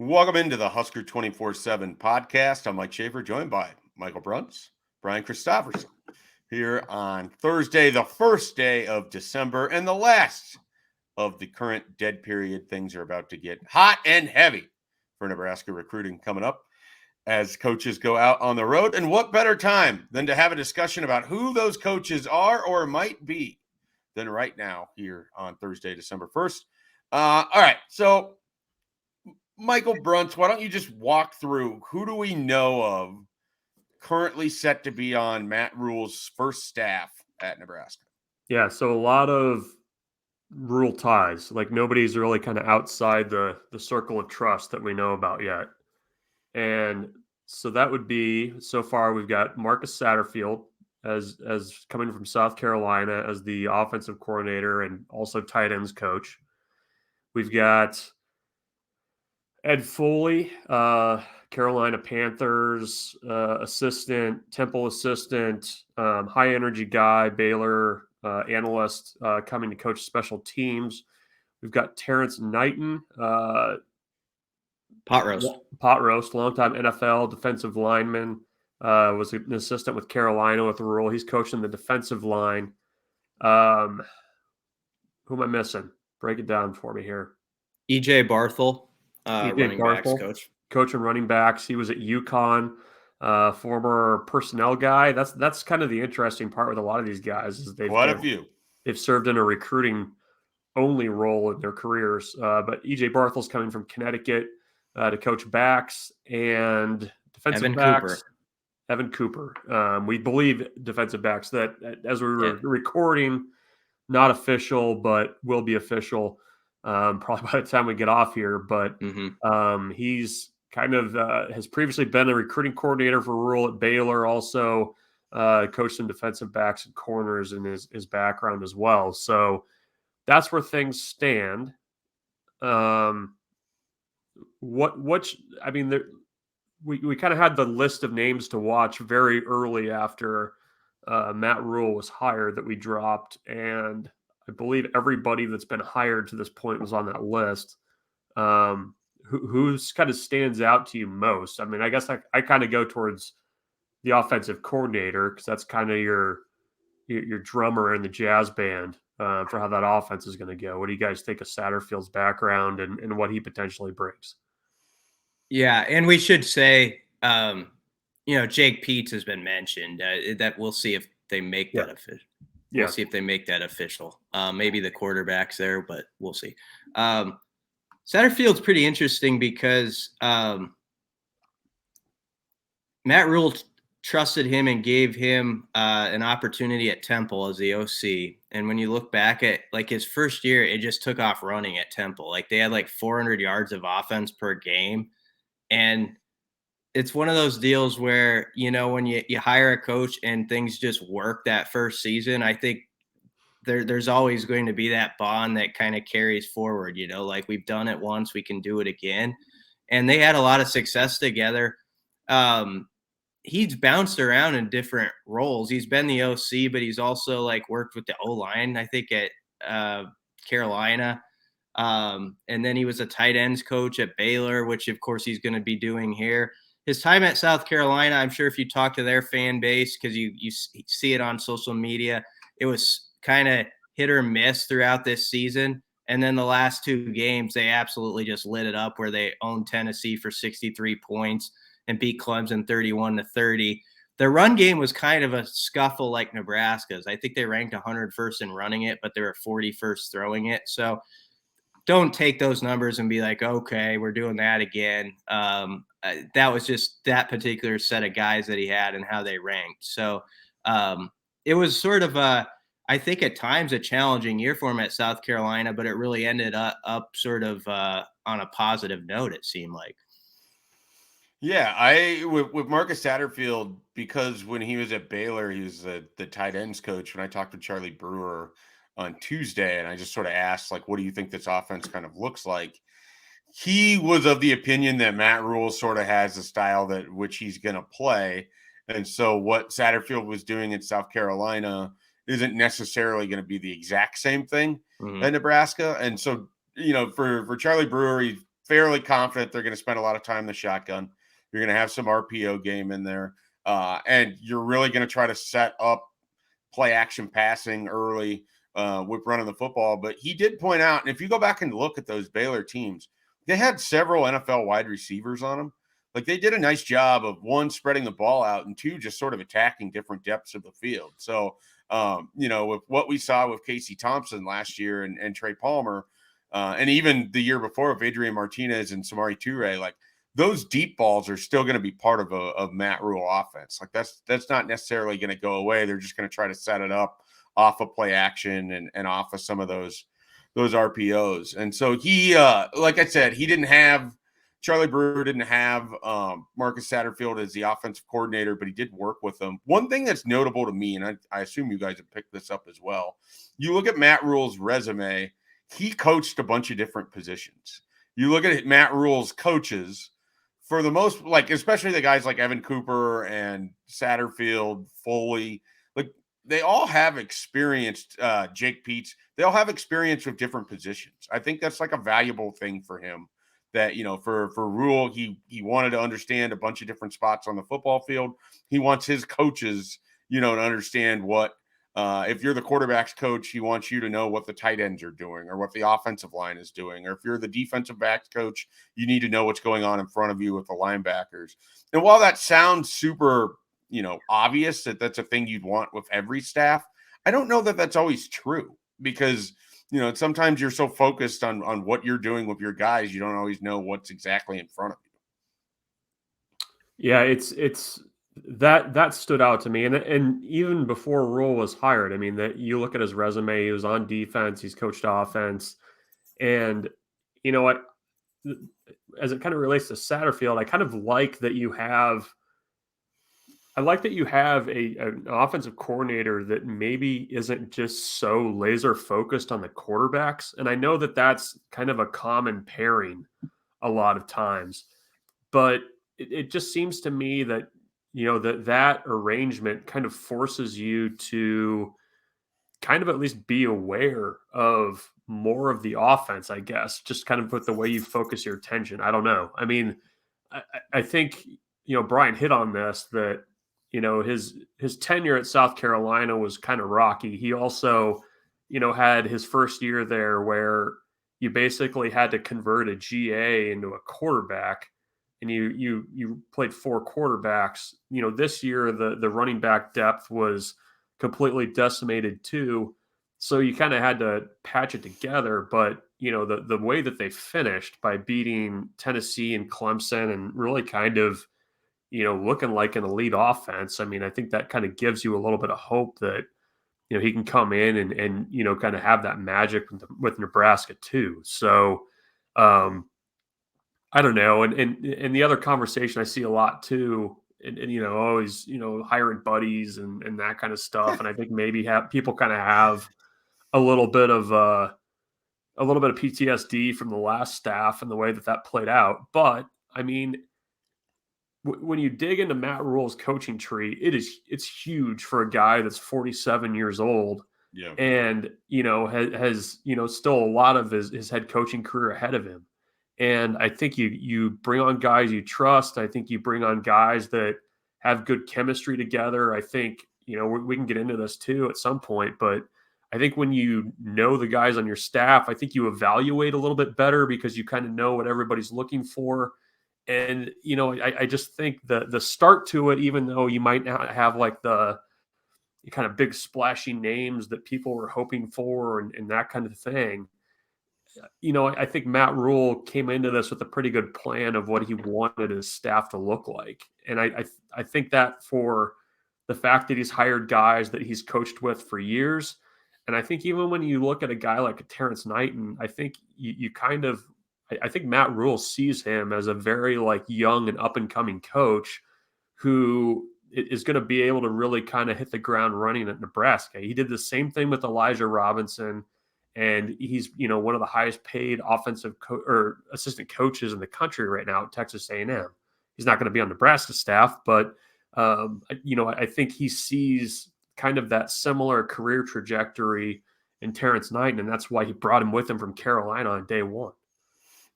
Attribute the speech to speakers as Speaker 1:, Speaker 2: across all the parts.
Speaker 1: Welcome into the Husker247 Podcast. I'm Mike Schaefer, joined by Michael Bruns, Brian Christopherson, here on Thursday, the first day of December, and the last of the current dead period. Things are about to get hot and heavy for Nebraska recruiting coming up as coaches go out on the road. And what better time than to have a discussion about who those coaches are or might be than right now here on Thursday, December 1st. All right, so Michael Bruns, why don't you just walk through who do we know of currently set to be on Matt Rhule's first staff at Nebraska?
Speaker 2: Yeah, so a lot of Rhule ties. Like nobody's really kind of outside the circle of trust that we know about yet. And so that would be, so far we've got Marcus Satterfield as coming from South Carolina as the offensive coordinator and also tight ends coach. We've got Ed Foley, Carolina Panthers assistant, Temple assistant, high energy guy, Baylor analyst coming to coach special teams. We've got Terrence Knighton,
Speaker 3: pot roast,
Speaker 2: longtime NFL defensive lineman, was an assistant with Carolina with Rhule. He's coaching the defensive line. Who am I missing? Break it down for me here.
Speaker 3: EJ Barthel.
Speaker 2: Running backs coach and running backs. He was at UConn, former personnel guy. That's kind of the interesting part with a lot of these guys is they've served in a recruiting only role in their careers. But EJ Barthel's coming from Connecticut to coach backs and defensive backs. Evan Cooper. We believe defensive backs that as we were recording, not official, but will be official. Probably by the time we get off here, but he's kind of has previously been a recruiting coordinator for Rhule at Baylor, also coached some defensive backs and corners in his background as well. So that's where things stand. We kind of had the list of names to watch very early after Matt Rhule was hired that we dropped, and I believe everybody that's been hired to this point was on that list. Who's kind of stands out to you most? I mean, I guess I kind of go towards the offensive coordinator because that's kind of your drummer in the jazz band for how that offense is going to go. What do you guys think of Satterfield's background and what he potentially brings?
Speaker 3: Yeah, and we should say, Jake Peets has been mentioned. That we'll see if they make that official. We'll see if they make that official. Maybe the quarterback's there, but we'll see. Satterfield's pretty interesting because Matt Rhule trusted him and gave him an opportunity at Temple as the OC. And when you look back at like his first year, it just took off running at Temple. Like they had like 400 yards of offense per game. And it's one of those deals where, when you hire a coach and things just work that first season, I think there's always going to be that bond that kind of carries forward, like we've done it once, we can do it again. And they had a lot of success together. He's bounced around in different roles. He's been the OC, but he's also like worked with the O-line, I think at Carolina. And then he was a tight ends coach at Baylor, which of course he's going to be doing here. His time at South Carolina, I'm sure if you talk to their fan base, because you see it on social media, it was kind of hit or miss throughout this season. And then the last two games, they absolutely just lit it up where they owned Tennessee for 63 points and beat Clemson 31-30. Their run game was kind of a scuffle like Nebraska's. I think they ranked 101st in running it, but they were 41st throwing it. So don't take those numbers and be like, okay, we're doing that again. That was just that particular set of guys that he had and how they ranked. So it was sort of I think at times a challenging year for him at South Carolina, but it really ended up sort of on a positive note, it seemed like.
Speaker 1: Yeah, with Marcus Satterfield, because when he was at Baylor, he was the tight ends coach. When I talked to Charlie Brewer on Tuesday, and I just sort of asked, like, what do you think this offense kind of looks like? He was of the opinion that Matt Rhule sort of has a style that which he's going to play. And so what Satterfield was doing at South Carolina isn't necessarily going to be the exact same thing at Nebraska. And so, for Charlie Brewer, he fairly confident they're going to spend a lot of time in the shotgun. You're going to have some RPO game in there. And you're really going to try to set up play action passing early with running the football. But he did point out, and if you go back and look at those Baylor teams, they had several NFL wide receivers on them. Like, they did a nice job of, one, spreading the ball out, and two, just sort of attacking different depths of the field. So, with what we saw with Casey Thompson last year and Trey Palmer, and even the year before with Adrian Martinez and Samari Toure, like, those deep balls are still going to be part of Matt Rhule offense. Like, that's not necessarily going to go away. They're just going to try to set it up off of play action and off of some of those RPOs. And so he, like I said, Charlie Brewer didn't have Marcus Satterfield as the offensive coordinator, but he did work with them. One thing that's notable to me, and I assume you guys have picked this up as well, you look at Matt Rhule's resume, he coached a bunch of different positions. You look at Matt Rhule's coaches, for the most, like, especially the guys like Evan Cooper and Satterfield, Foley, like, they all have experienced, Jake Peets, they all have experience with different positions. I think that's like a valuable thing for him, that, for Rhule, he wanted to understand a bunch of different spots on the football field. He wants his coaches, to understand what, if you're the quarterback's coach, he wants you to know what the tight ends are doing or what the offensive line is doing. Or if you're the defensive backs coach, you need to know what's going on in front of you with the linebackers. And while that sounds super, obvious that that's a thing you'd want with every staff, I don't know that that's always true, because, sometimes you're so focused on what you're doing with your guys, you don't always know what's exactly in front of you.
Speaker 2: Yeah, it's that stood out to me, and even before Rhule was hired, I mean, that you look at his resume, he was on defense, he's coached offense, and what, as it kind of relates to Satterfield, I kind of like that you have. I like that you have an offensive coordinator that maybe isn't just so laser focused on the quarterbacks. And I know that that's kind of a common pairing a lot of times, but it just seems to me that, that arrangement kind of forces you to kind of at least be aware of more of the offense, I guess, just kind of with the way you focus your attention. I don't know. I mean, I think, Brian hit on this, that, his tenure at South Carolina was kind of rocky. He also, had his first year there where you basically had to convert a GA into a quarterback, and you played 4 quarterbacks. This year the running back depth was completely decimated too, so you kind of had to patch it together. But the way that they finished by beating Tennessee and Clemson and really kind of looking like an elite offense, I mean, I think that kind of gives you a little bit of hope that, he can come in and kind of have that magic with Nebraska too. So, I don't know. And the other conversation I see a lot too, and always, hiring buddies and that kind of stuff. And I think maybe people kind of have a little bit of PTSD from the last staff and the way that played out. But I mean, when you dig into Matt Rhule's coaching tree, it's huge for a guy that's 47 years old, and has still a lot of his head coaching career ahead of him. And I think you bring on guys you trust. I think you bring on guys that have good chemistry together. I think we can get into this too at some point, but I think when you know the guys on your staff, I think you evaluate a little bit better because you kind of know what everybody's looking for. And, I just think the start to it, even though you might not have like the kind of big splashy names that people were hoping for and that kind of thing, I think Matt Rhule came into this with a pretty good plan of what he wanted his staff to look like. And I think that for the fact that he's hired guys that he's coached with for years. And I think even when you look at a guy like Terrence Knighton, I think I think Matt Rhule sees him as a very young and up and coming coach who is going to be able to really kind of hit the ground running at Nebraska. He did the same thing with Elijah Robinson, and he's one of the highest paid offensive or assistant coaches in the country right now at Texas A&M. He's not going to be on Nebraska's staff, but I think he sees kind of that similar career trajectory in Terrence Knighton, and that's why he brought him with him from Carolina on day one.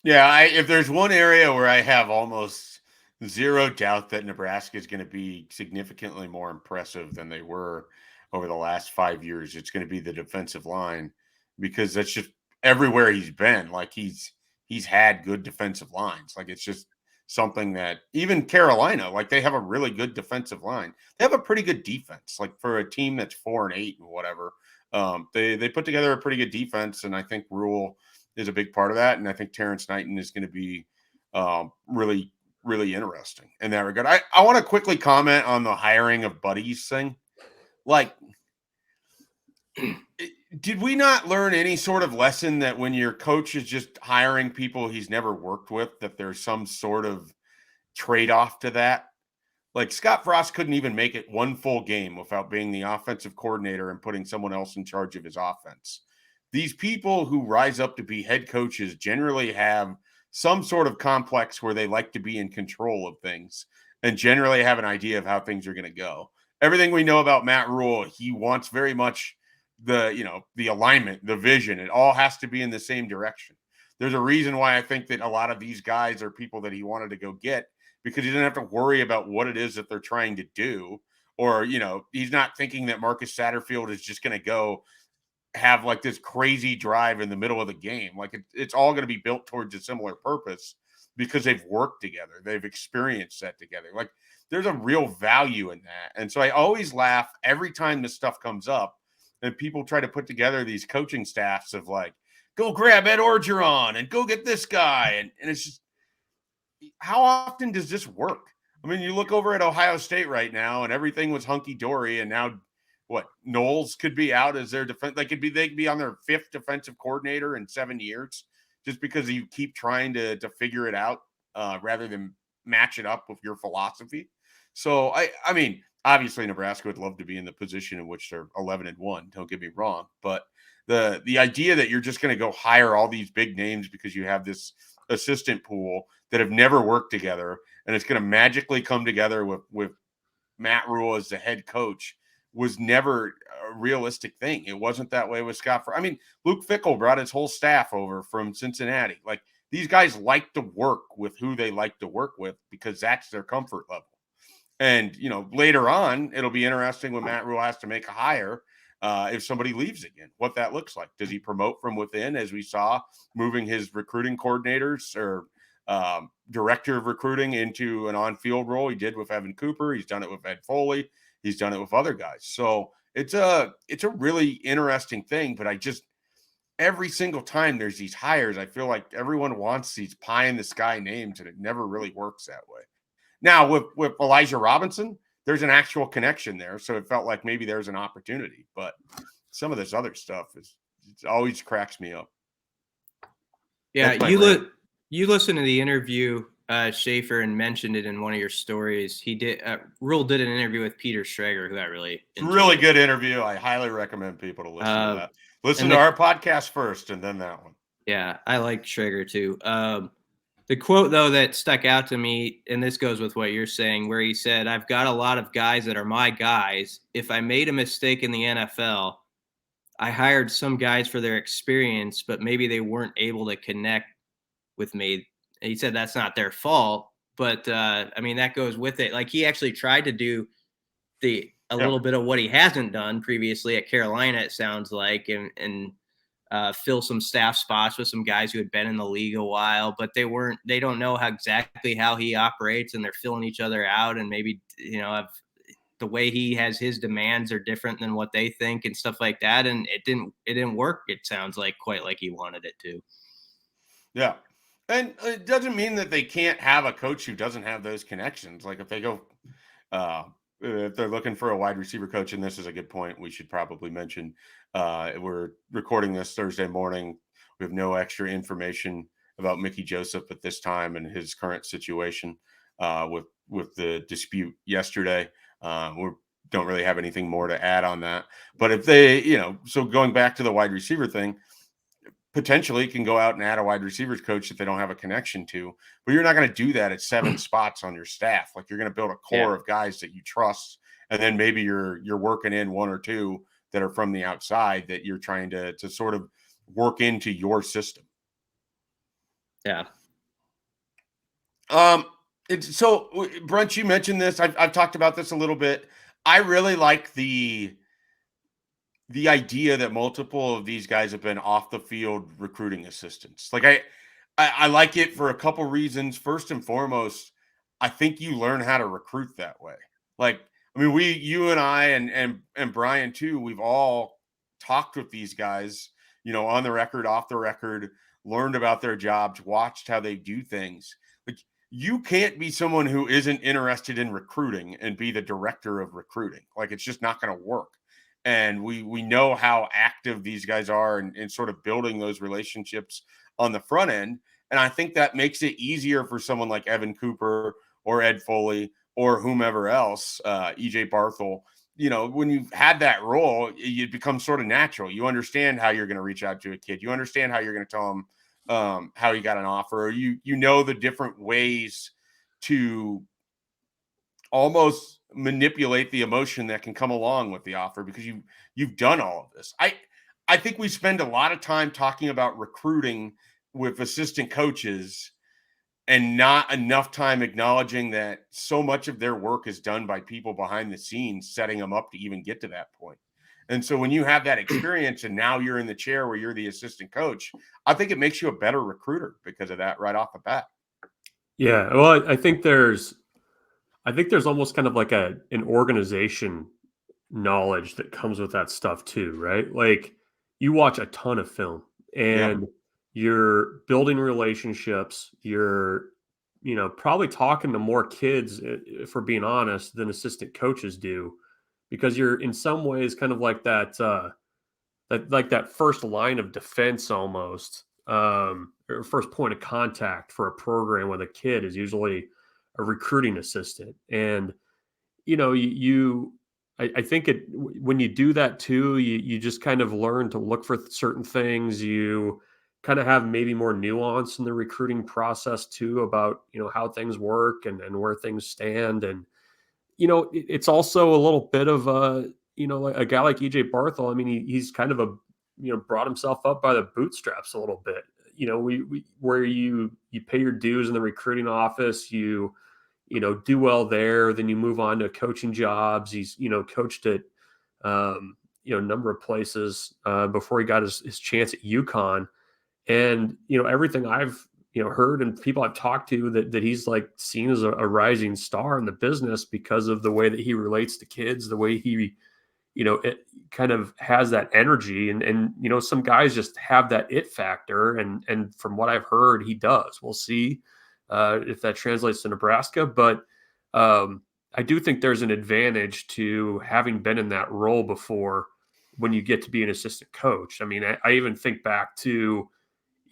Speaker 1: Yeah, if there's one area where I have almost zero doubt that Nebraska is going to be significantly more impressive than they were over the last 5 years, it's going to be the defensive line, because that's just everywhere he's been. Like he's had good defensive lines. Like it's just something that even Carolina, like they have a really good defensive line. They have a pretty good defense, like for a team that's 4-8 and whatever. They put together a pretty good defense, and I think Rhule is a big part of that. And I think Terrence Knighton is going to be really, really interesting in that regard. I want to quickly comment on the hiring of buddies thing. Like, did we not learn any sort of lesson that when your coach is just hiring people he's never worked with, that there's some sort of trade-off to that? Like Scott Frost couldn't even make it one full game without being the offensive coordinator and putting someone else in charge of his offense. These people who rise up to be head coaches generally have some sort of complex where they like to be in control of things and generally have an idea of how things are going to go. Everything we know about Matt Rhule, he wants very much the alignment, the vision. It all has to be in the same direction. There's a reason why I think that a lot of these guys are people that he wanted to go get, because he didn't have to worry about what it is that they're trying to do. Or, he's not thinking that Marcus Satterfield is just going to go have like this crazy drive in the middle of the game. Like it's all going to be built towards a similar purpose because they've worked together. They've experienced that together. Like there's a real value in that. And so I always laugh every time this stuff comes up and people try to put together these coaching staffs of like, go grab Ed Orgeron and go get this guy. And it's just, how often does this work? I mean, you look over at Ohio State right now and everything was hunky-dory, and now Knowles could be out as their defense. They could be on their 5th defensive coordinator in 7 years just because you keep trying to figure it out rather than match it up with your philosophy. So I mean, obviously Nebraska would love to be in the position in which they're 11-1. Don't get me wrong, but the idea that you're just going to go hire all these big names because you have this assistant pool that have never worked together, and it's going to magically come together with Matt Rhule as the head coach was never a realistic thing. It wasn't that way with Scott. I mean, Luke Fickell brought his whole staff over from Cincinnati. Like these guys like to work with who they like to work with because that's their comfort level. And, later on, it'll be interesting when Matt Rhule has to make a hire if somebody leaves again, what that looks like. Does he promote from within, as we saw, moving his recruiting coordinators or director of recruiting into an on-field role? He did with Evan Cooper. He's done it with Ed Foley. He's done it with other guys. So it's a really interesting thing, but every single time there's these hires, I feel like everyone wants these pie in the sky names, and it never really works that way. Now with Elijah Robinson, there's an actual connection there. So it felt like maybe there's an opportunity, but some of this other stuff it always cracks me up.
Speaker 3: Yeah. You listen to the interview, Schaefer, and mentioned it in one of your stories. He did. Rhule did an interview with Peter Schrager, who I really enjoyed.
Speaker 1: Really good interview. I highly recommend people to listen to that. Listen to our podcast first, and then that one.
Speaker 3: Yeah, I like Schrager too. The quote though that stuck out to me, and this goes with what you're saying, where he said, "I've got a lot of guys that are my guys. If I made a mistake in the NFL, I hired some guys for their experience, but maybe they weren't able to connect with me." And he said that's not their fault, but I mean that goes with it. Like he actually tried to do a little bit of what he hasn't done previously at Carolina, it sounds like, and fill some staff spots with some guys who had been in the league a while, but they don't know exactly how he operates, and they're filling each other out, and maybe the way he has his demands are different than what they think and stuff like that, and it didn't work. It sounds like quite like he wanted it to.
Speaker 1: Yeah. And it doesn't mean that they can't have a coach who doesn't have those connections. Like if they go, if they're looking for a wide receiver coach, and this is a good point, we should probably mention, we're recording this Thursday morning. We have no extra information about Mickey Joseph at this time and his current situation with the dispute yesterday. We don't really have anything more to add on that. But if they, so going back to the wide receiver thing, potentially can go out and add a wide receivers coach that they don't have a connection to, but you're not going to do that at 7 spots on your staff. Like you're going to build a core of guys that you trust. And then maybe you're working in 1 or 2 that are from the outside that you're trying to sort of work into your system.
Speaker 3: Yeah.
Speaker 1: So Brent, you mentioned this. I've talked about this a little bit. I really like the idea that multiple of these guys have been off the field recruiting assistants. Like I like it for a couple reasons. First and foremost, I think you learn how to recruit that way. Like, I mean, you and I and Brian too, we've all talked with these guys, on the record, off the record, learned about their jobs, watched how they do things. Like, you can't be someone who isn't interested in recruiting and be the director of recruiting. Like, it's just not going to work. And we know how active these guys are in sort of building those relationships on the front end. And I think that makes it easier for someone like Evan Cooper or Ed Foley or whomever else, EJ Barthel. When you've had that role, it becomes sort of natural. You understand how you're going to reach out to a kid. You understand how you're going to tell them how you got an offer. Or you know the different ways to almost manipulate the emotion that can come along with the offer because you've done all of this. I think we spend a lot of time talking about recruiting with assistant coaches and not enough time acknowledging that so much of their work is done by people behind the scenes, setting them up to even get to that point. And so when you have that experience and now you're in the chair where you're the assistant coach, I think it makes you a better recruiter because of that right off the bat.
Speaker 2: Yeah. Well, I think there's almost kind of like an organization knowledge that comes with that stuff too, right? Like you watch a ton of film and you're building relationships. You're, probably talking to more kids, if we're being honest, than assistant coaches do, because you're in some ways kind of like that first line of defense almost, or first point of contact for a program with a kid is usually a recruiting assistant. And, I think when you do that too, you just kind of learn to look for certain things. You kind of have maybe more nuance in the recruiting process too about, how things work and where things stand. And, it's also a little bit of a guy like EJ Barthel. I mean, he's kind of brought himself up by the bootstraps a little bit. Where you pay your dues in the recruiting office, you do well there, then you move on to coaching jobs. He's, coached at, a number of places before he got his chance at UConn. And, everything I've, heard and people I've talked to that he's like seen as a rising star in the business because of the way that he relates to kids, the way he, it kind of has that energy and, some guys just have that it factor. And from what I've heard, he does. We'll see if that translates to Nebraska, but I do think there's an advantage to having been in that role before when you get to be an assistant coach. I mean, I even think back to,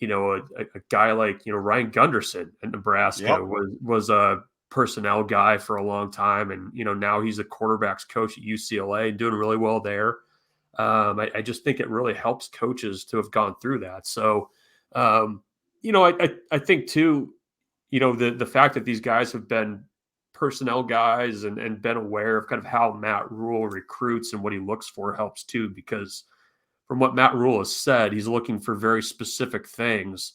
Speaker 2: a guy like, Ryan Gunderson in Nebraska was a personnel guy for a long time. And, now he's a quarterbacks coach at UCLA doing really well there. I just think it really helps coaches to have gone through that. So, I think too, the fact that these guys have been personnel guys and been aware of kind of how Matt Rhule recruits and what he looks for helps too, because from what Matt Rhule has said, he's looking for very specific things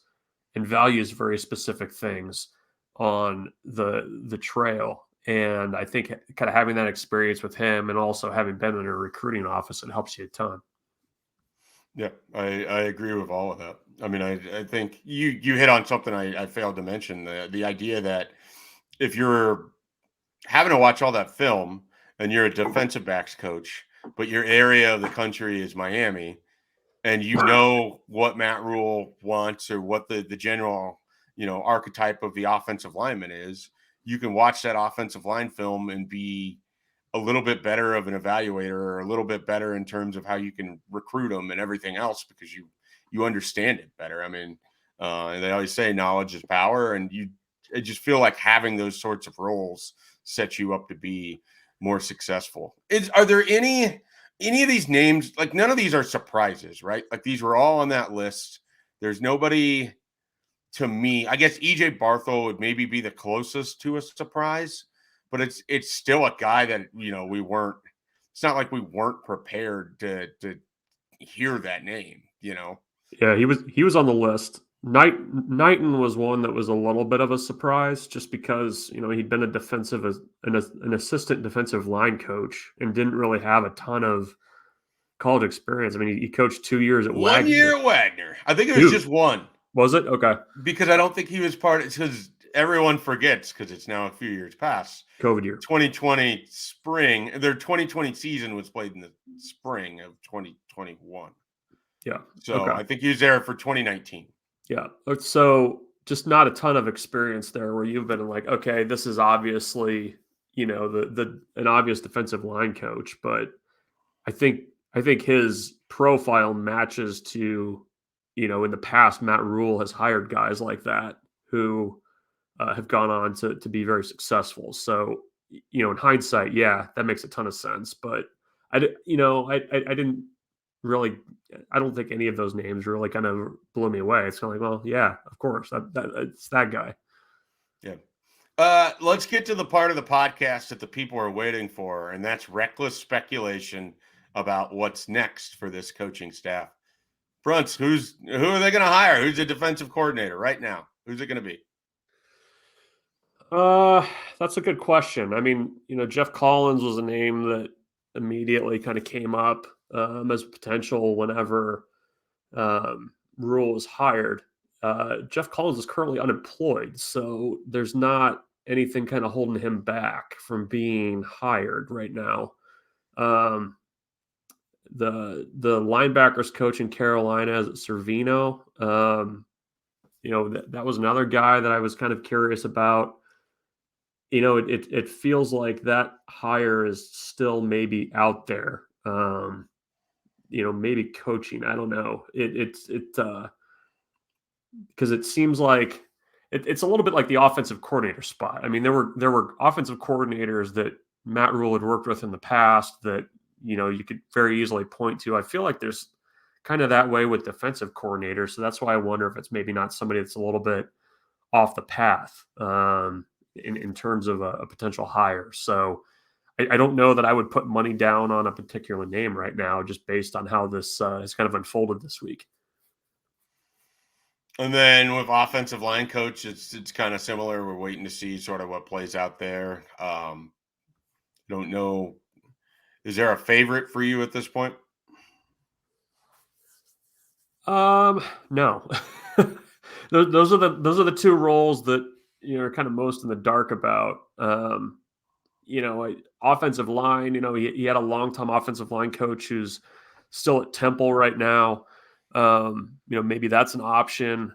Speaker 2: and values very specific things on the trail. And I think kind of having that experience with him and also having been in a recruiting office, it helps you a ton.
Speaker 1: Yeah, I agree with all of that. I mean, I think you hit on something I failed to mention, the idea that if you're having to watch all that film and you're a defensive backs coach, but your area of the country is Miami, and what Matt Rhule wants or what the general, archetype of the offensive lineman is, you can watch that offensive line film and be a little bit better of an evaluator or a little bit better in terms of how you can recruit them and everything else because you understand it better. I mean, they always say knowledge is power, and I just feel like having those sorts of roles sets you up to be more successful. Are there any of these names, like none of these are surprises, right? Like these were all on that list. There's nobody, to me, I guess EJ Barthel would maybe be the closest to a surprise, but it's still a guy that, it's not like we weren't prepared to hear that name,
Speaker 2: Yeah, he was on the list. Knighton was one that was a little bit of a surprise, just because he'd been an assistant defensive line coach and didn't really have a ton of college experience. I mean, he coached 2 years at Wagner.
Speaker 1: 1 year at Wagner. I think it was just one.
Speaker 2: Was it? Okay.
Speaker 1: Because I don't think he was because everyone forgets, because it's now a few years past.
Speaker 2: COVID year.
Speaker 1: 2020 spring. Their 2020 season was played in the spring of 2021.
Speaker 2: Yeah.
Speaker 1: So okay. I think he was there for 2019.
Speaker 2: Yeah. So just not a ton of experience there, where you've been like, okay, this is obviously, an obvious defensive line coach, but I think his profile matches to, in the past, Matt Rhule has hired guys like that who have gone on to be very successful. So, in hindsight, yeah, that makes a ton of sense. But I didn't really, I don't think any of those names really kind of blew me away. It's kind of like, well, yeah, of course, it's that guy.
Speaker 1: Yeah. Let's get to the part of the podcast that the people are waiting for, and that's reckless speculation about what's next for this coaching staff. Brunts, who are they going to hire? Who's the defensive coordinator right now? Who's it going to be?
Speaker 2: That's a good question. I mean, Jeff Collins was a name that immediately kind of came up as potential whenever Rhule was hired. Jeff Collins is currently unemployed, so there's not anything kind of holding him back from being hired right now. The linebackers coach in Carolina is Servino. That was another guy that I was kind of curious about. It feels like that hire is still maybe out there. Maybe coaching. I don't know. Because it seems like it's a little bit like the offensive coordinator spot. I mean, there were offensive coordinators that Matt Rhule had worked with in the past that you could very easily point to. I feel like there's kind of that way with defensive coordinators, so that's why I wonder if it's maybe not somebody that's a little bit off the path in terms of a potential hire. So I don't know that I would put money down on a particular name right now, just based on how this has kind of unfolded this week.
Speaker 1: And then with offensive line coach, it's kind of similar. We're waiting to see sort of what plays out there. Don't know. Is there a favorite for you at this point?
Speaker 2: No. Those are the two roles that are kind of most in the dark about. Offensive line. He had a long-time offensive line coach who's still at Temple right now. Maybe that's an option.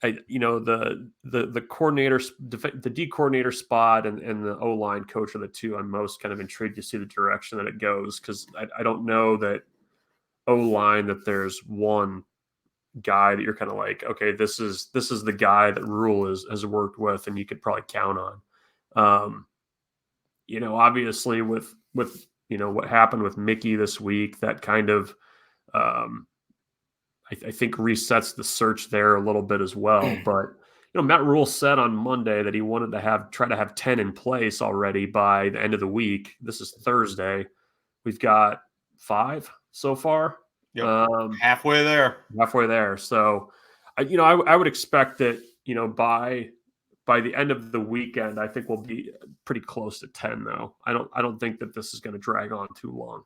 Speaker 2: The coordinator, the D coordinator spot and the O-line coach are the two I'm most kind of intrigued to see the direction that it goes, because I don't know that O-line that there's one guy that you're kind of like, okay, this is the guy that Rhule has worked with and you could probably count on. Obviously with what happened with Mickey this week, that kind of I think resets the search there a little bit as well. But Matt Rhule said on Monday that he wanted to try to have 10 in place already by the end of the week. This is Thursday. We've got 5 so far.
Speaker 1: Yep. Halfway there.
Speaker 2: So I would expect that by the end of the weekend, I think we'll be pretty close to 10 though. I don't think that this is going to drag on too long.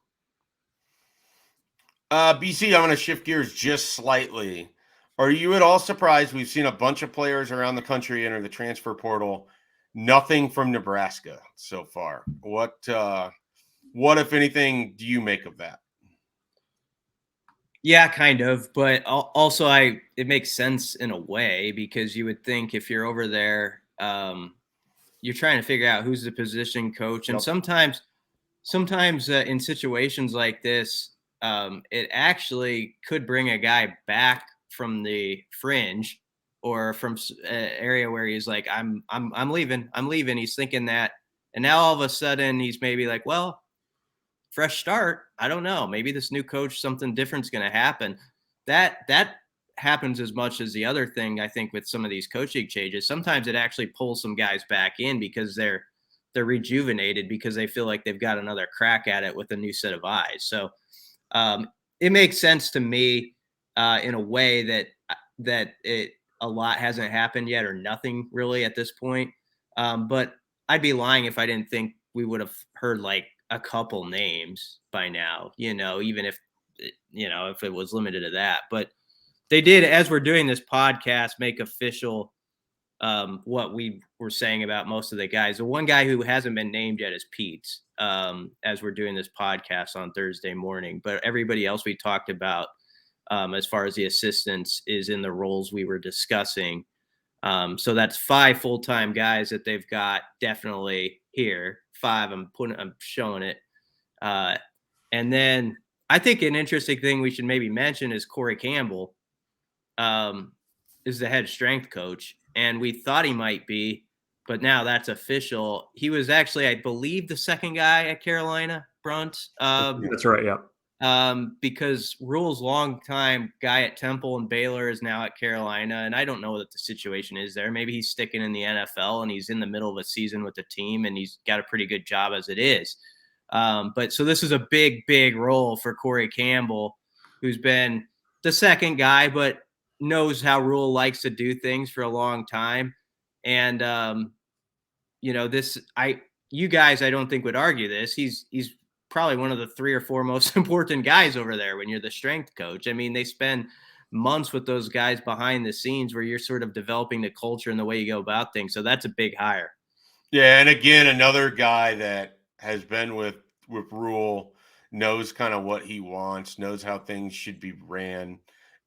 Speaker 1: BC, I'm going to shift gears just slightly. Are you at all surprised we've seen a bunch of players around the country enter the transfer portal? Nothing from Nebraska so far. What if anything, do you make of that?
Speaker 3: Yeah, kind of. But also it makes sense in a way, because you would think if you're over there, you're trying to figure out who's the position coach. And sometimes in situations like this, it actually could bring a guy back from the fringe or from an area where he's like, I'm leaving. He's thinking that. And now all of a sudden he's maybe like, well, fresh start. I don't know. Maybe this new coach, something different's going to happen. That happens as much as the other thing, I think, with some of these coaching changes. Sometimes it actually pulls some guys back in because they're rejuvenated, because they feel like they've got another crack at it with a new set of eyes. So it makes sense to me in a way that a lot hasn't happened yet, or nothing really at this point. But I'd be lying if I didn't think we would have heard like a couple names by now, even if it was limited to that. But they did, as we're doing this podcast, make official what we were saying about most of the guys. The one guy who hasn't been named yet is Pete's, as we're doing this podcast on Thursday morning. But everybody else we talked about, as far as the assistants, is in the roles we were discussing. So that's 5 full-time guys that they've got definitely here. 5, I'm showing it. And then I think an interesting thing we should maybe mention is Corey Campbell is the head strength coach. And we thought he might be, but now that's official. He was actually, I believe, the second guy at Carolina, Brunt.
Speaker 2: That's right, yeah.
Speaker 3: Because Rhule's longtime guy at Temple and Baylor is now at Carolina, and I don't know what the situation is there. Maybe he's sticking in the NFL and he's in the middle of a season with the team, and he's got a pretty good job as it is. But so this is a big, big role for Corey Campbell, who's been the second guy, but knows how Rhule likes to do things for a long time. And, you guys, I don't think would argue this. He's probably one of the 3 or 4 most important guys over there when you're the strength coach. I mean, they spend months with those guys behind the scenes where you're sort of developing the culture and the way you go about things. So that's a big hire.
Speaker 1: Yeah. And again, another guy that has been with Rhule, knows kind of what he wants, knows how things should be ran.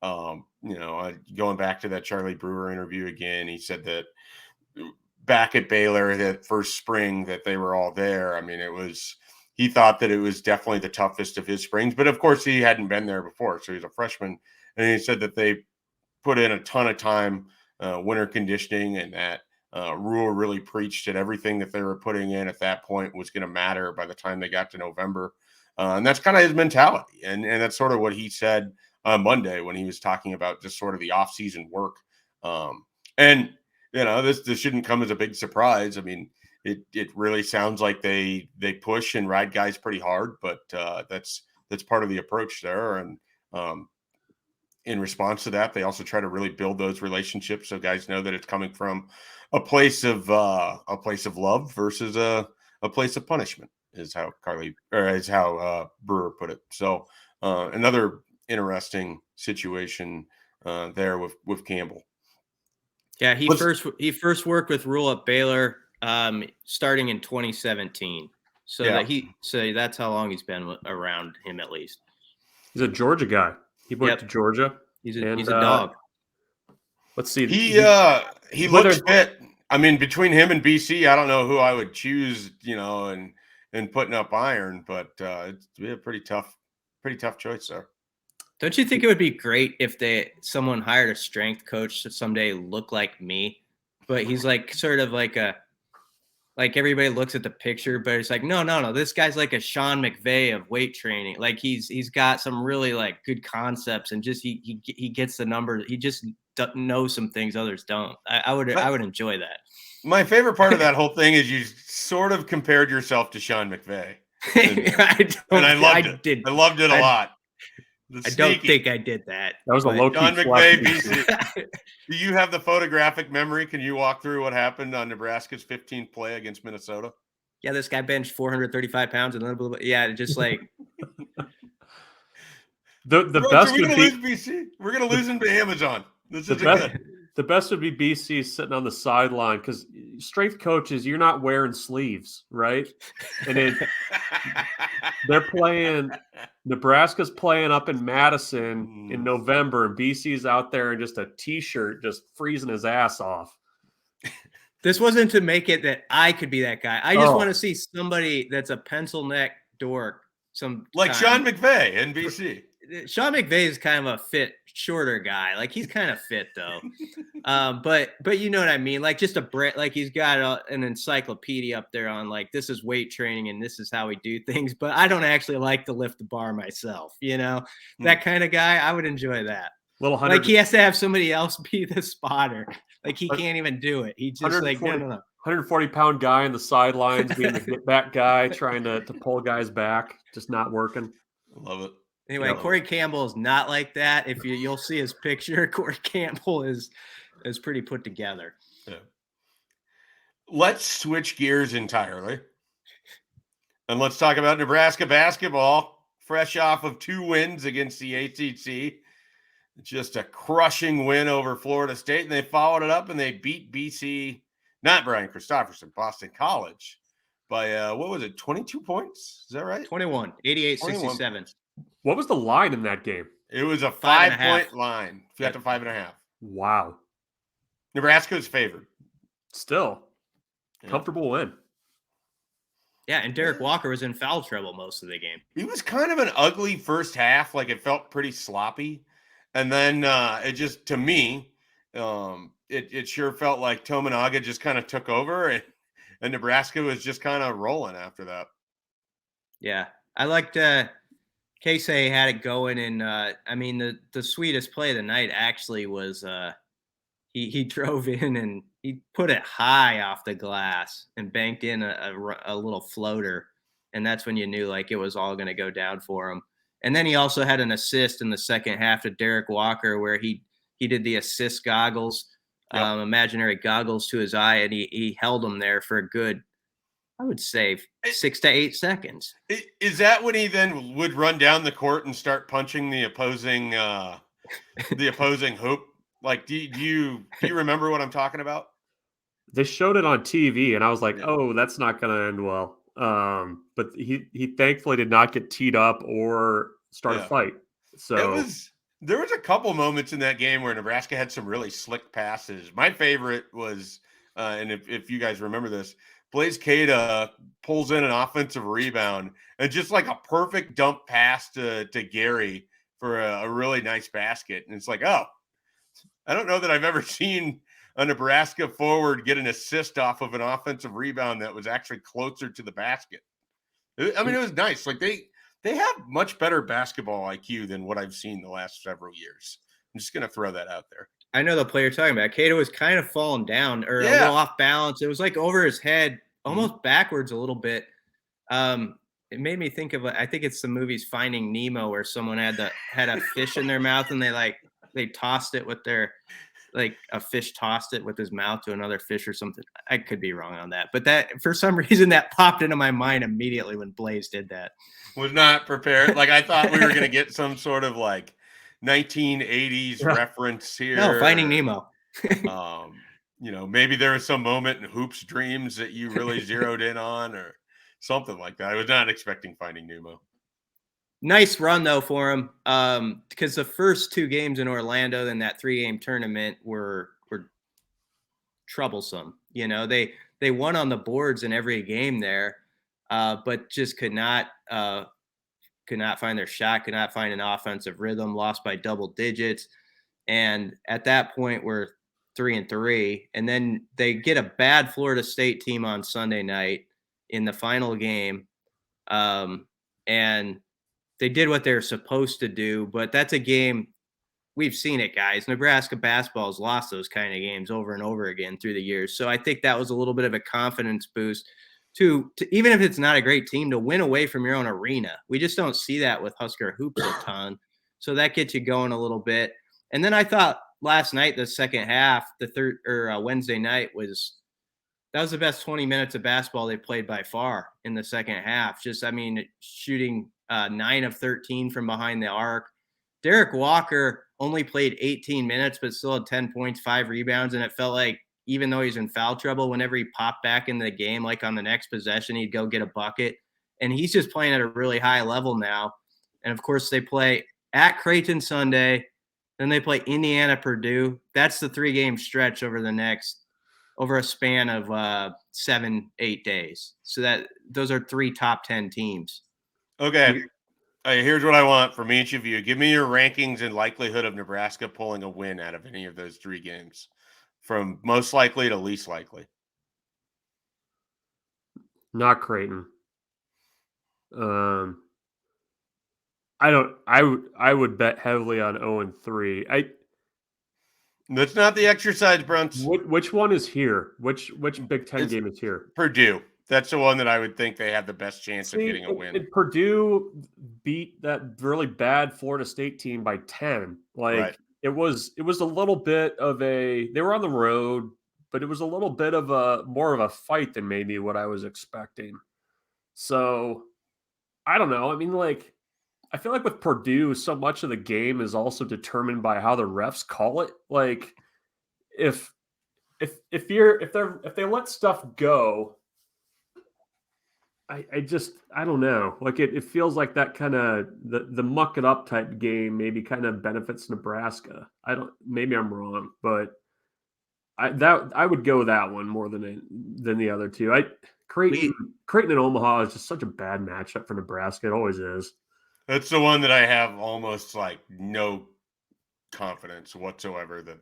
Speaker 1: Going back to that Charlie Brewer interview again, he said that back at Baylor, that first spring that they were all there, I mean, he thought that it was definitely the toughest of his springs, but of course he hadn't been there before. So he's a freshman. And he said that they put in a ton of time, winter conditioning, and that Rhule really preached that everything that they were putting in at that point was going to matter by the time they got to November. And that's kind of his mentality. And that's sort of what he said on Monday when he was talking about just sort of the off-season work. This shouldn't come as a big surprise. I mean, it really sounds like they push and ride guys pretty hard, but that's part of the approach there. And in response to that, they also try to really build those relationships so guys know that it's coming from a place of love versus a place of punishment, is how Brewer put it. So another interesting situation there with Campbell.
Speaker 3: Yeah, he first worked with Rhule at Baylor starting in 2017. So that's how long he's been around him, at least.
Speaker 2: He's a Georgia guy. He went to Georgia.
Speaker 3: He's a dog.
Speaker 2: Let's see.
Speaker 1: He looks fit. I mean, between him and BC, I don't know who I would choose, and putting up iron, but it'd be a pretty tough choice there.
Speaker 3: Don't you think it would be great if someone hired a strength coach to someday look like me? But he's like sort of like everybody looks at the picture, but it's like, no. This guy's like a Sean McVay of weight training. Like he's got some really like good concepts, and just he gets the numbers. He just knows some things others don't. I would enjoy that.
Speaker 1: My favorite part of that whole thing is you sort of compared yourself to Sean McVay. I loved it a lot.
Speaker 3: I don't think I did that.
Speaker 2: That was a low-key
Speaker 1: Sean McVay, BC. Do you have the photographic memory? Can you walk through what happened on Nebraska's 15th play against Minnesota?
Speaker 3: Yeah, this guy benched 435 pounds and then blah, blah, blah. Yeah, just like
Speaker 2: the best would be
Speaker 1: BC. We're gonna lose him to Amazon.
Speaker 2: The best would be BC sitting on the sideline, because strength coaches, you're not wearing sleeves, right? And they're playing. Nebraska's playing up in Madison in November, and BC's out there in just a T-shirt, just freezing his ass off.
Speaker 3: This wasn't to make it that I could be that guy. I just want to see somebody that's a pencil neck dork. Sean
Speaker 1: McVay in BC.
Speaker 3: Sean McVay is kind of a fit, shorter guy. Like he's kind of fit though. But you know what I mean? Like just like he's got an encyclopedia up there on like, this is weight training and this is how we do things. But I don't actually like to lift the bar myself. That kind of guy. I would enjoy that. Like he has to have somebody else be the spotter. Like he can't even do it. He just like, no.
Speaker 2: 140-pound guy on the sidelines being the get back guy, trying to pull guys back, just not working.
Speaker 1: I love it.
Speaker 3: Anyway, Corey Campbell is not like that. If you'll see his picture, Corey Campbell is It was pretty put together.
Speaker 1: Yeah. Let's switch gears entirely. And let's talk about Nebraska basketball, fresh off of 2 wins against the ACC. Just a crushing win over Florida State, and they followed it up and they beat BC, not Brian Christopherson, Boston College, by, 22 points? Is that right?
Speaker 3: 21, 88-67.
Speaker 2: What was the line in that game?
Speaker 1: It was a 5-point line. You got to 5.5.
Speaker 2: Wow.
Speaker 1: Nebraska's favored.
Speaker 2: Still. Comfortable win.
Speaker 3: Yeah, and Derek Walker was in foul trouble most of the game.
Speaker 1: It was kind of an ugly first half. Like, it felt pretty sloppy. And then it just, to me, it sure felt like Tominaga just kind of took over, and Nebraska was just kind of rolling after that.
Speaker 3: Yeah, I liked Casey had it going, and I mean the sweetest play of the night actually was he drove in and he put it high off the glass and banked in a little floater, and that's when you knew like it was all going to go down for him. And then he also had an assist in the second half to Derek Walker where he did the assist goggles, imaginary goggles to his eye, and he held him there for a good, I would say, 6 to 8 seconds.
Speaker 1: Is that when he then would run down the court and start punching the opposing hoop? Like, do you remember what I'm talking about?
Speaker 2: They showed it on TV, and I was like, oh, that's not going to end well. But he thankfully did not get teed up or start a fight. So
Speaker 1: there was a couple moments in that game where Nebraska had some really slick passes. My favorite was, and if you guys remember this, Blaise Keita pulls in an offensive rebound and just like a perfect dump pass to Gary for a really nice basket. And it's like, oh, I don't know that I've ever seen a Nebraska forward get an assist off of an offensive rebound that was actually closer to the basket. I mean, it was nice. Like they have much better basketball IQ than what I've seen the last several years. I'm just going to throw that out there.
Speaker 3: I know the player you're talking about. Keita was kind of falling down or a little off balance. It was like over his head, almost backwards a little bit. It made me think of, I think it's the movie's Finding Nemo where someone had a fish in their mouth and they tossed it with their, like a fish tossed it with his mouth to another fish or something. I could be wrong on that, but that for some reason that popped into my mind immediately when Blaise did that.
Speaker 1: Was not prepared. Like I thought we were going to get some sort of like 1980s reference here.
Speaker 3: No, Finding Nemo.
Speaker 1: Maybe there was some moment in Hoops Dreams that you really zeroed in on or something like that. I was not expecting Finding Nemo.
Speaker 3: Nice run though for him, because the first 2 games in Orlando in that 3-game tournament were troublesome. You know, they won on the boards in every game there, but just could not find their shot, could not find an offensive rhythm. Lost by double digits, and at that point we're 3-3, and then they get a bad Florida State team on Sunday night in the final game, and they did what they're supposed to do, but that's a game we've seen it, guys. Nebraska basketball has lost those kind of games over and over again through the years. So I think that was a little bit of a confidence boost to even if it's not a great team, to win away from your own arena. We just don't see that with Husker hoops a ton. So that gets you going a little bit. And then I thought last night, the second half, Wednesday night that was the best 20 minutes of basketball they played by far in the second half. Shooting 9 of 13 from behind the arc. Derek Walker only played 18 minutes, but still had 10 points, 5 rebounds. And it felt like even though he's in foul trouble, whenever he popped back in the game, like on the next possession, he'd go get a bucket. And he's just playing at a really high level now. And of course, they play at Creighton Sunday. Then they play Indiana, Purdue. That's the 3-game stretch over a span of 7-8 days. So those are 3 top 10 teams.
Speaker 1: Okay. Here's what I want from each of you. Give me your rankings and likelihood of Nebraska pulling a win out of any of those 3 games, from most likely to least likely.
Speaker 2: Not Creighton. I would bet heavily on 0-3.
Speaker 1: That's not the exercise, Brunts.
Speaker 2: Which one is here? Which Big Ten game is here?
Speaker 1: Purdue. That's the one that I would think they have the best chance of getting a win.
Speaker 2: Purdue beat that really bad Florida State team by 10. it was a little bit of they were on the road, but it was a little bit of more of a fight than maybe what I was expecting. So I don't know. I mean, like, I feel like with Purdue, so much of the game is also determined by how the refs call it. Like, if they let stuff go, I don't know. Like, it feels like that kind of the muck it up type game maybe kind of benefits Nebraska. Maybe I'm wrong, but I would go that one more than the other two. Creighton and Omaha is just such a bad matchup for Nebraska. It always is.
Speaker 1: That's the one that I have almost like no confidence whatsoever that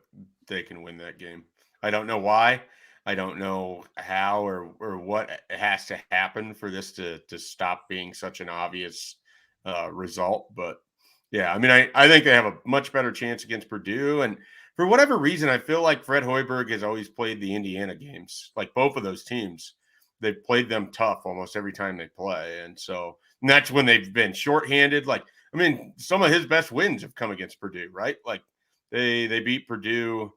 Speaker 1: they can win that game. I don't know why. I don't know how or what has to happen for this to stop being such an obvious result. But yeah, I mean, I think they have a much better chance against Purdue. And for whatever reason, I feel like Fred Hoiberg has always played the Indiana games. Like both of those teams, they've played them tough almost every time they play. And that's when they've been shorthanded. Like, I mean, some of his best wins have come against Purdue, right? Like they beat Purdue.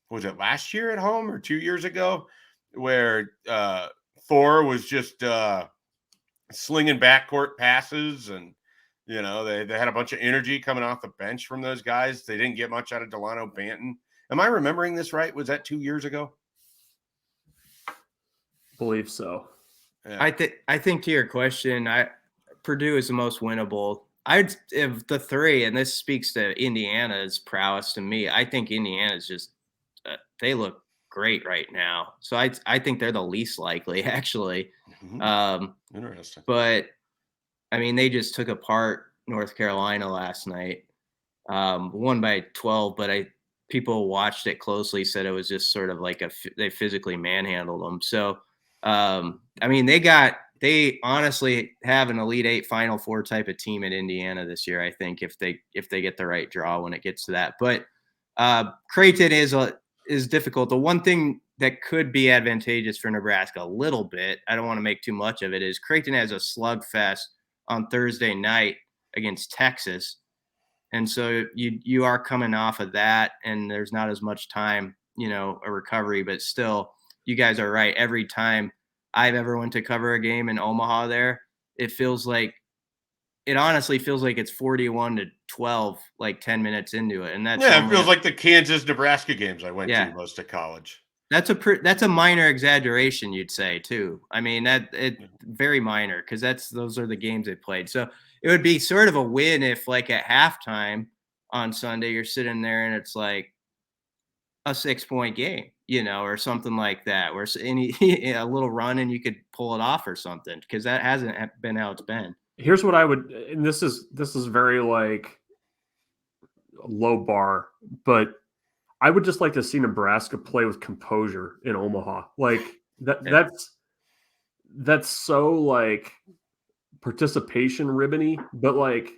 Speaker 1: Was it last year at home or 2 years ago where Thor was just slinging backcourt passes and, you know, they had a bunch of energy coming off the bench from those guys. They didn't get much out of Delano Banton. Am I remembering this right? Was that 2 years ago?
Speaker 2: Believe so.
Speaker 3: Yeah. I think to your question, Purdue is the most winnable. Of the three, and this speaks to Indiana's prowess to me. I think Indiana's just they look great right now. So I think they're the least likely, actually.
Speaker 1: Mm-hmm. Interesting.
Speaker 3: But I mean, they just took apart North Carolina last night, won by 12. But people watched it closely, said it was just sort of like they physically manhandled them. So I mean, they honestly have an Elite Eight, Final Four type of team at Indiana this year. I think if they get the right draw when it gets to that. But Creighton is difficult. The one thing that could be advantageous for Nebraska a little bit, I don't want to make too much of it, is Creighton has a slugfest on Thursday night against Texas. And so you are coming off of that, and there's not as much time, a recovery, but still, you guys are right. Every time I've ever went to cover a game in Omaha there, it honestly feels like it's 41-12, like 10 minutes into it. And
Speaker 1: it feels like the Kansas-Nebraska games I went to most of college.
Speaker 3: That's a minor exaggeration, you'd say, too. I mean, very minor, because those are the games they played. So it would be sort of a win if, like, at halftime on Sunday, you're sitting there and it's like a 6-point game, or something like that, where a little run and you could pull it off or something, because that hasn't been how it's been.
Speaker 2: Here's what I would, and this is very like low bar, but I would just like to see Nebraska play with composure in Omaha. Like that's so like participation ribbony, but like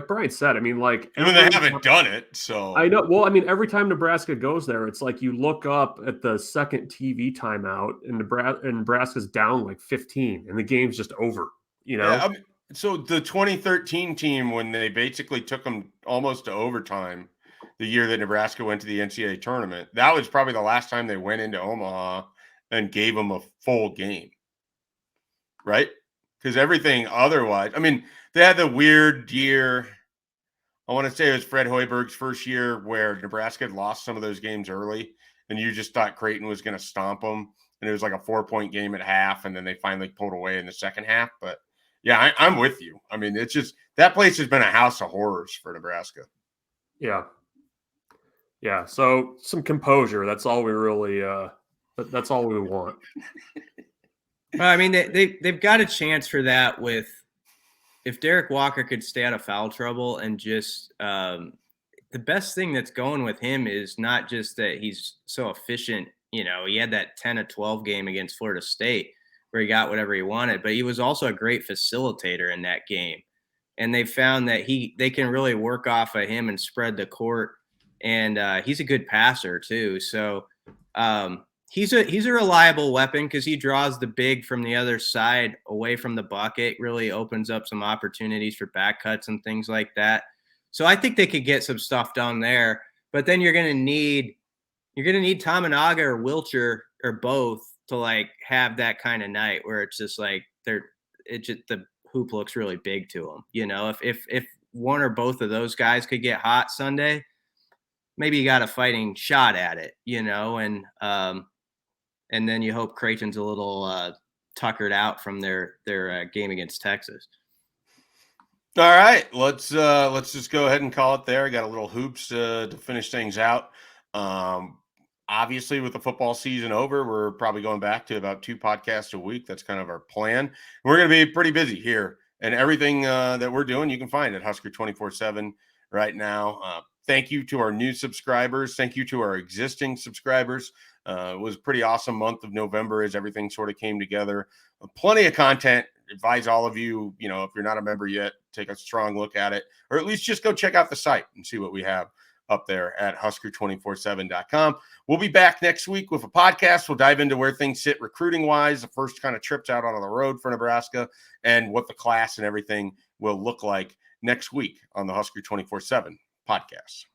Speaker 2: Brian said, I mean, like,
Speaker 1: I mean, they haven't done it, so
Speaker 2: I know. Well, I mean, every time Nebraska goes there, it's like you look up at the second TV timeout and Nebraska's down like 15 and the game's just over,
Speaker 1: Yeah, I mean, so the 2013 team, when they basically took them almost to overtime, the year that Nebraska went to the NCAA tournament, that was probably the last time they went into Omaha and gave them a full game, right? Because everything otherwise, I mean, they had the weird year. I want to say it was Fred Hoiberg's first year where Nebraska had lost some of those games early, and you just thought Creighton was going to stomp them, and it was like a 4-point game at half, and then they finally pulled away in the second half. But yeah, I'm with you. I mean, it's just that place has been a house of horrors for Nebraska.
Speaker 2: Yeah. Yeah. So some composure. That's all we really. That's all we want.
Speaker 3: Well, I mean, they've got a chance for that if Derek Walker could stay out of foul trouble and just the best thing that's going with him is not just that he's so efficient. He had that 10-12 game against Florida State where he got whatever he wanted, but he was also a great facilitator in that game. And they found that they can really work off of him and spread the court. And he's a good passer too. So he's a reliable weapon because he draws the big from the other side away from the bucket, really opens up some opportunities for back cuts and things like that. So I think they could get some stuff done there. But then you're gonna need Tominaga or Wilcher or both to like have that kind of night where it's just like the hoop looks really big to them. You know, if one or both of those guys could get hot Sunday, maybe you got a fighting shot at it, you know, and then you hope Creighton's a little tuckered out from their game against Texas.
Speaker 1: All right, let's just go ahead and call it there. I got a little hoops to finish things out. Obviously, with the football season over, we're probably going back to about 2 podcasts a week. That's kind of our plan. We're going to be pretty busy here, and everything that we're doing, you can find at Husker247 right now. Thank you to our new subscribers. Thank you to our existing subscribers. It was a pretty awesome month of November as everything sort of came together. Plenty of content. Advise all of you, if you're not a member yet, take a strong look at it, or at least just go check out the site and see what we have up there at Husker247.com. We'll be back next week with a podcast. We'll dive into where things sit recruiting-wise, the first kind of trips out on the road for Nebraska, and what the class and everything will look like next week on the Husker247 Podcast.